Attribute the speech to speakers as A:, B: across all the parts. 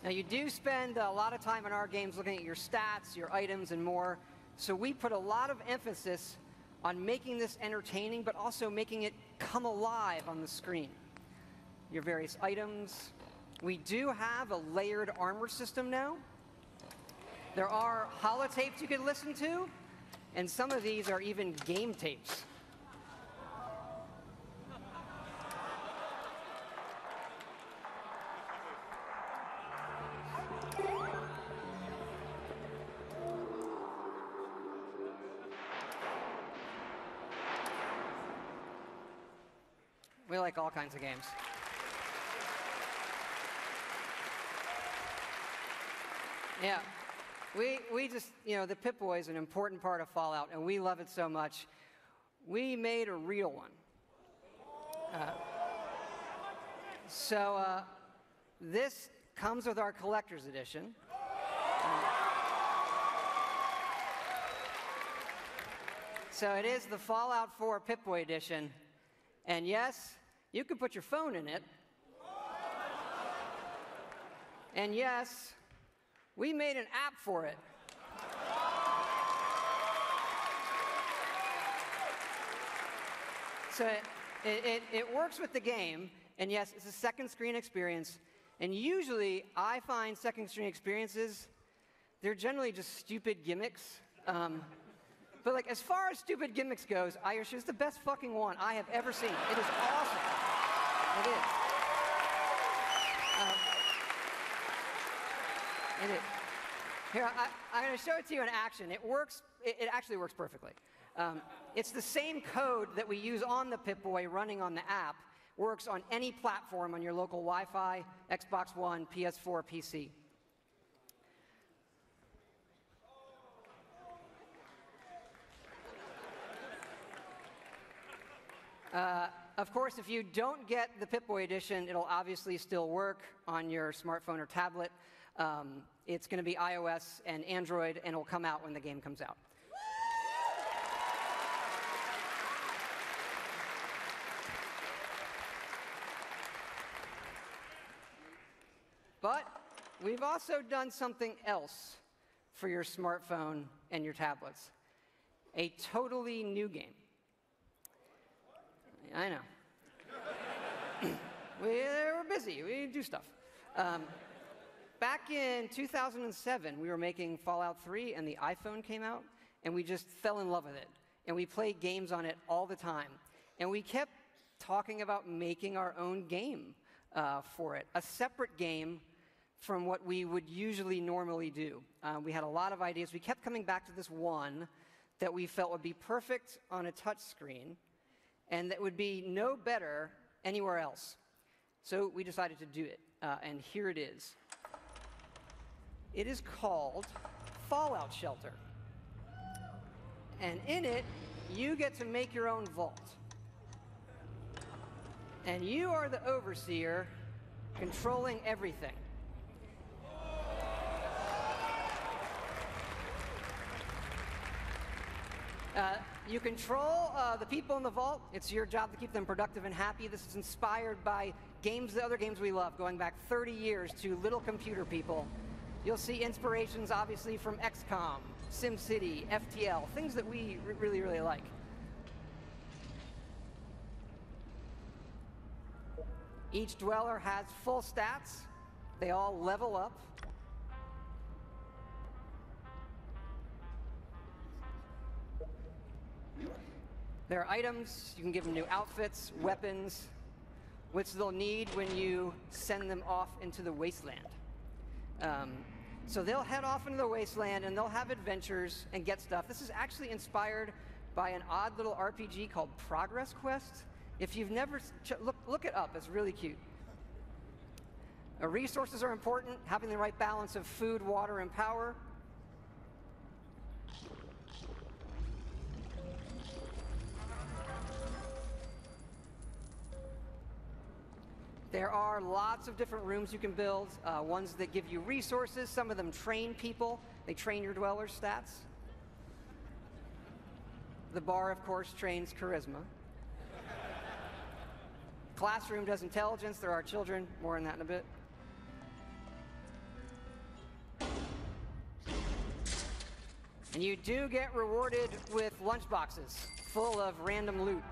A: Now, you do spend a lot of time in our games looking at your stats, your items, and more. So we put a lot of emphasis on making this entertaining, but also making it come alive on the screen. Your various items. We do have a layered armor system now. There are holotapes you can listen to, and some of these are even game tapes. We like all kinds of games. Yeah. We just, the Pip-Boy is an important part of Fallout, and we love it so much. We made a real one. So this comes with our collector's edition. So it is the Fallout 4 Pip-Boy edition. And yes, you can put your phone in it. And yes, we made an app for it. So it works with the game, and yes, it's a second screen experience. And usually, I find second screen experiences, they're generally just stupid gimmicks. But like, as far as stupid gimmicks goes, I assure it's the best fucking one I have ever seen. It is awesome. It is. It is. Here, I'm going to show it to you in action. It works. It actually works perfectly. It's the same code that we use on the Pip-Boy running on the app. Works on any platform on your local Wi-Fi, Xbox One, PS4, PC. Of course, if you don't get the Pip-Boy edition, it'll obviously still work on your smartphone or tablet. It's going to be iOS and Android, and it'll come out when the game comes out. But we've also done something else for your smartphone and your tablets. A totally new game. I know. We're busy. We do stuff. Back in 2007, we were making Fallout 3, and the iPhone came out, and we just fell in love with it. And we played games on it all the time. And we kept talking about making our own game for it, a separate game from what we would usually normally do. We had a lot of ideas. We kept coming back to this one that we felt would be perfect on a touch screen, and that would be no better anywhere else. So we decided to do it, and here it is. It is called Fallout Shelter. And in it, you get to make your own vault. And you are the overseer controlling everything. You control the people in the vault. It's your job to keep them productive and happy. This is inspired by the other games we love, going back 30 years to Little Computer People. You'll see inspirations, obviously, from XCOM, SimCity, FTL, things that we really, really like. Each dweller has full stats. They all level up. There are items. You can give them new outfits, weapons, which they'll need when you send them off into the wasteland. So they'll head off into the wasteland, and they'll have adventures and get stuff. This is actually inspired by an odd little RPG called Progress Quest. If you've never look it up, it's really cute. Resources are important, having the right balance of food, water, and power. There are lots of different rooms you can build, ones that give you resources. Some of them train people. They train your dwellers' stats. The bar, of course, trains charisma. Classroom does intelligence. There are children. More on that in a bit. And you do get rewarded with lunchboxes full of random loot.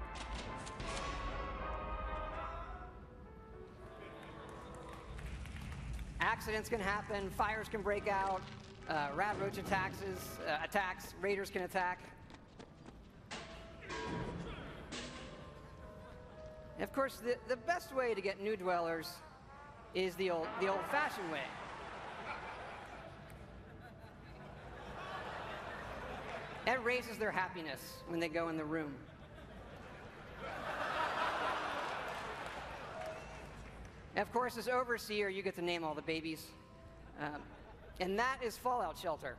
A: Accidents can happen, fires can break out, rat roach attacks, raiders can attack. And of course, the best way to get new dwellers is the old-fashioned way. That raises their happiness when they go in the room. And of course, as overseer, you get to name all the babies. And that is Fallout Shelter.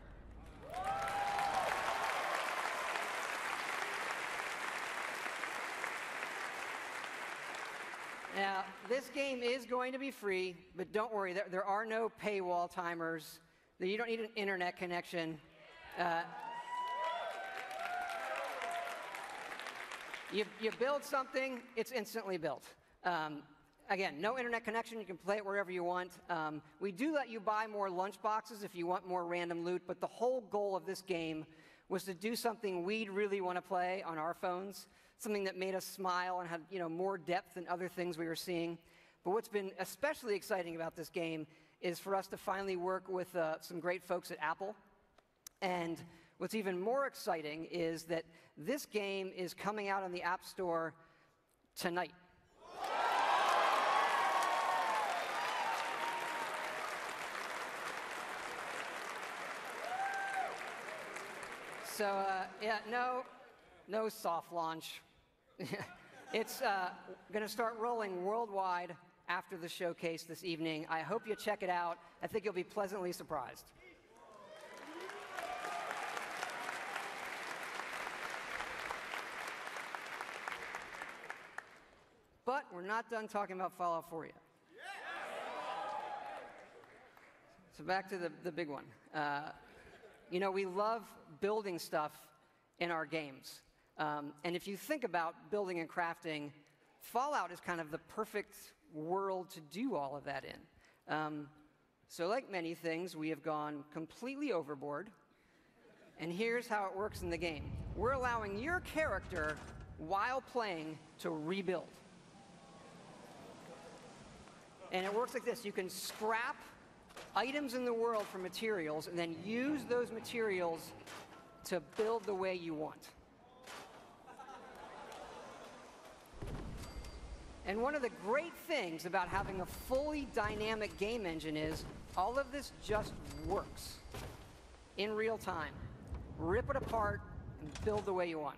A: Now, this game is going to be free, but don't worry, there are no paywall timers. You don't need an internet connection. You build something, it's instantly built. Again, no internet connection, you can play it wherever you want. We do let you buy more lunchboxes if you want more random loot, but the whole goal of this game was to do something we'd really want to play on our phones, something that made us smile and had more depth than other things we were seeing. But what's been especially exciting about this game is for us to finally work with some great folks at Apple. And what's even more exciting is that this game is coming out on the App Store tonight. So, no soft launch. It's going to start rolling worldwide after the showcase this evening. I hope you check it out. I think you'll be pleasantly surprised. But we're not done talking about Fallout 4 yet. So back to the big one. We love building stuff in our games. And if you think about building and crafting, Fallout is kind of the perfect world to do all of that in. So like many things, we have gone completely overboard. And here's how it works in the game. We're allowing your character, while playing, to rebuild. And it works like this. You can scrap items in the world for materials and then use those materials to build the way you want. And one of the great things about having a fully dynamic game engine is all of this just works in real time. Rip it apart and build the way you want.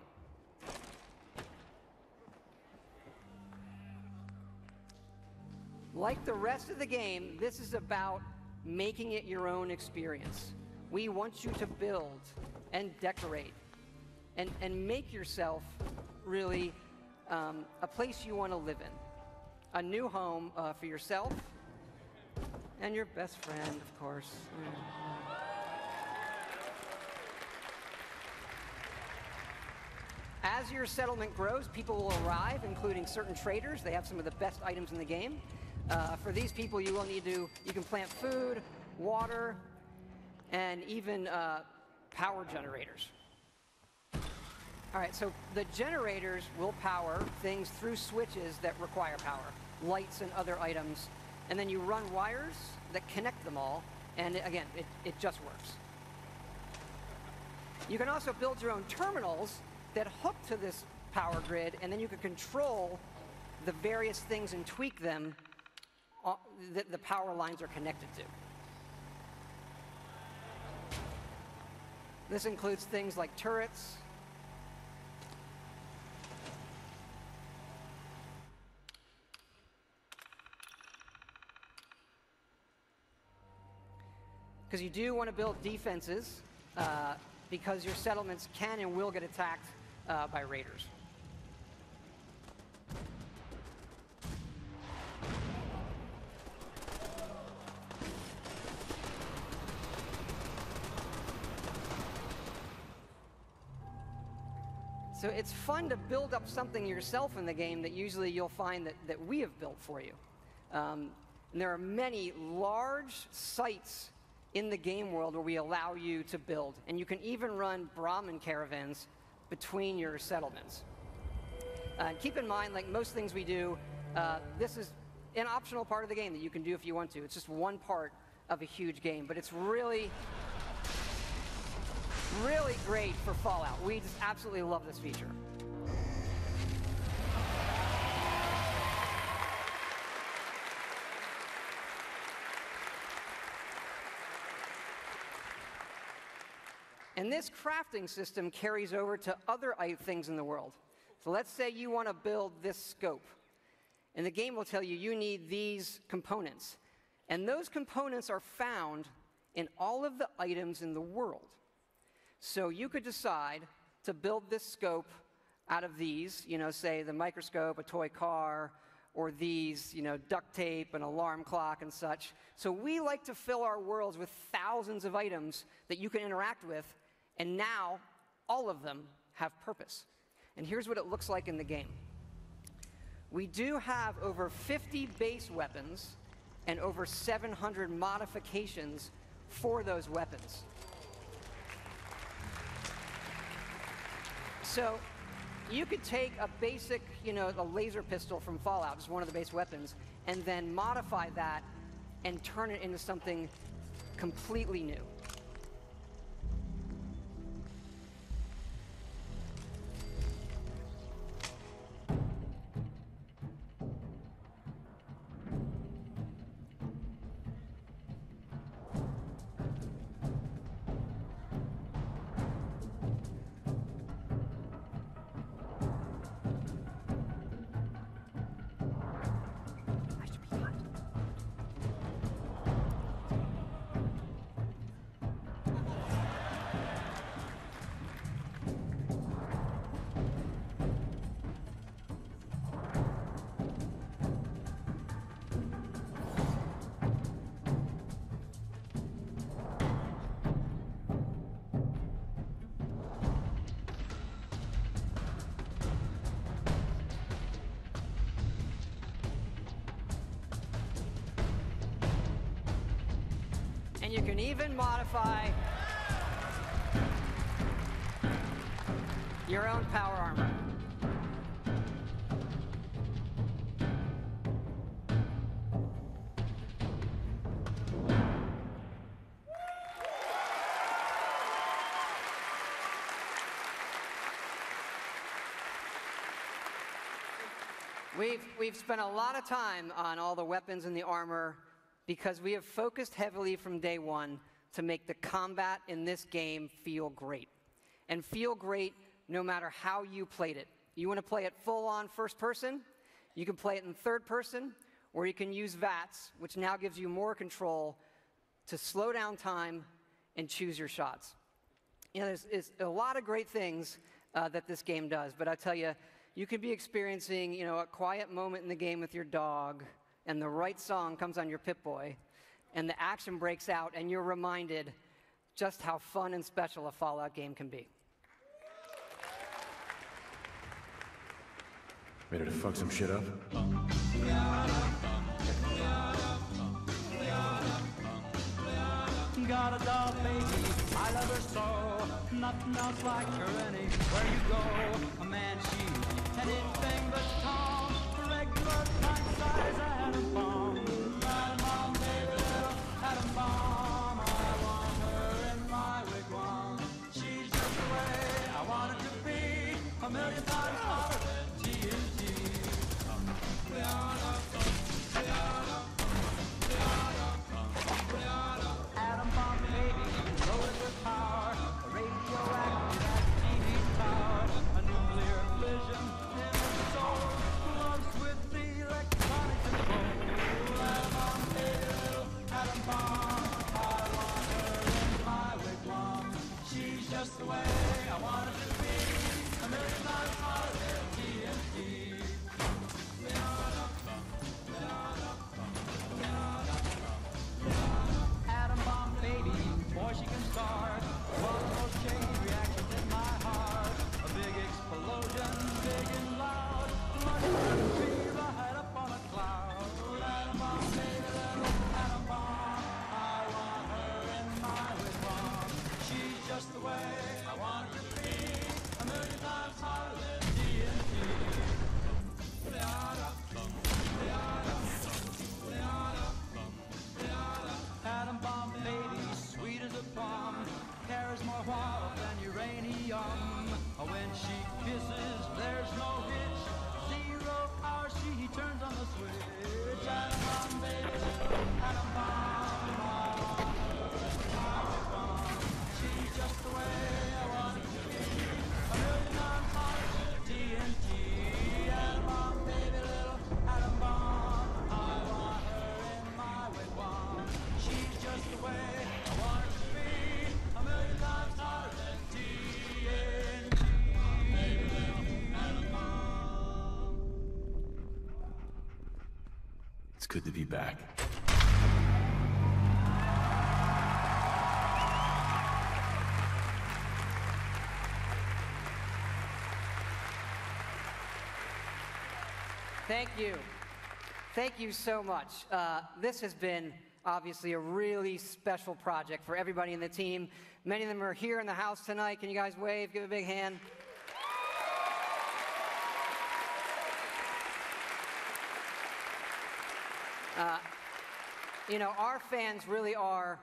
A: Like the rest of the game, this is about making it your own experience. We want you to build and decorate and make yourself really a place you want to live in. A new home for yourself and your best friend, of course. As your settlement grows, people will arrive, including certain traders. They have some of the best items in the game. For these people, you can plant food, water, and even power generators. All right, so the generators will power things through switches that require power, lights and other items, and then you run wires that connect them all, and again, it just works. You can also build your own terminals that hook to this power grid, and then you can control the various things and tweak them that the power lines are connected to. This includes things like turrets, because you do want to build defenses because your settlements can and will get attacked by raiders. So it's fun to build up something yourself in the game that usually you'll find that we have built for you. And there are many large sites in the game world where we allow you to build. And you can even run Brahmin caravans between your settlements. Keep in mind, like most things we do, this is an optional part of the game that you can do if you want to. It's just one part of a huge game, but it's really, really great for Fallout. We just absolutely love this feature. And this crafting system carries over to other things in the world. So let's say you want to build this scope. And the game will tell you you need these components. And those components are found in all of the items in the world. So you could decide to build this scope out of these, say the microscope, a toy car, or these, duct tape, an alarm clock, and such. So we like to fill our worlds with thousands of items that you can interact with, and now all of them have purpose. And here's what it looks like in the game. We do have over 50 base weapons and over 700 modifications for those weapons. So you could take a basic, a laser pistol from Fallout, just one of the base weapons, and then modify that and turn it into something completely new. And you can even modify your own power armor. We've spent a lot of time on all the weapons and the armor because we have focused heavily from day one to make the combat in this game feel great. And feel great no matter how you played it. You want to play it full-on first person, you can play it in third person, or you can use VATS, which now gives you more control to slow down time and choose your shots. There's a lot of great things that this game does, but I tell you, you could be experiencing, a quiet moment in the game with your dog, and the right song comes on your Pip-Boy, and the action breaks out, and you're reminded just how fun and special a Fallout game can be.
B: Ready to fuck some shit up?
C: Got a doll baby, I love her so. Nothing else like her anywhere you go. A man, she's anything but tall. Regular pint size atom bomb. Atom bomb, baby, little atom bomb. I want her in my wigwam. She's just the way I want it to be. A million times hotter than TNT. Atom bomb, baby, loaded with power. A radioactive as TV's power. A nuclear fission in the soul. Blood
B: It's good to be back.
A: Thank you. Thank you so much. This has been obviously a really special project for everybody in the team. Many of them are here in the house tonight. Can you guys wave? Give a big hand. You know, our fans really are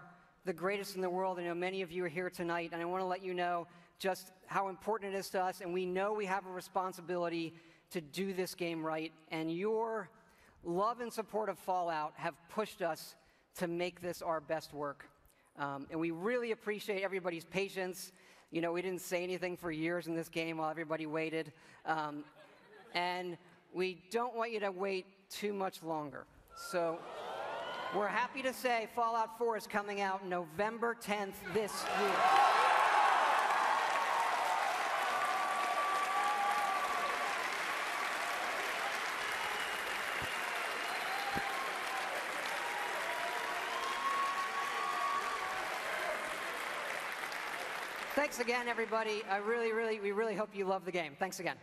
A: the greatest in the world. I know many of you are here tonight, and I want to let you know just how important it is to us, and we know we have a responsibility to do this game right, and your love and support of Fallout have pushed us to make this our best work. And we really appreciate everybody's patience. You know, we didn't say anything for years in this game while everybody waited. And we don't want you to wait too much longer. So we're happy to say Fallout 4 is coming out November 10th this year. Thanks again, everybody. We really hope you love the game. Thanks again.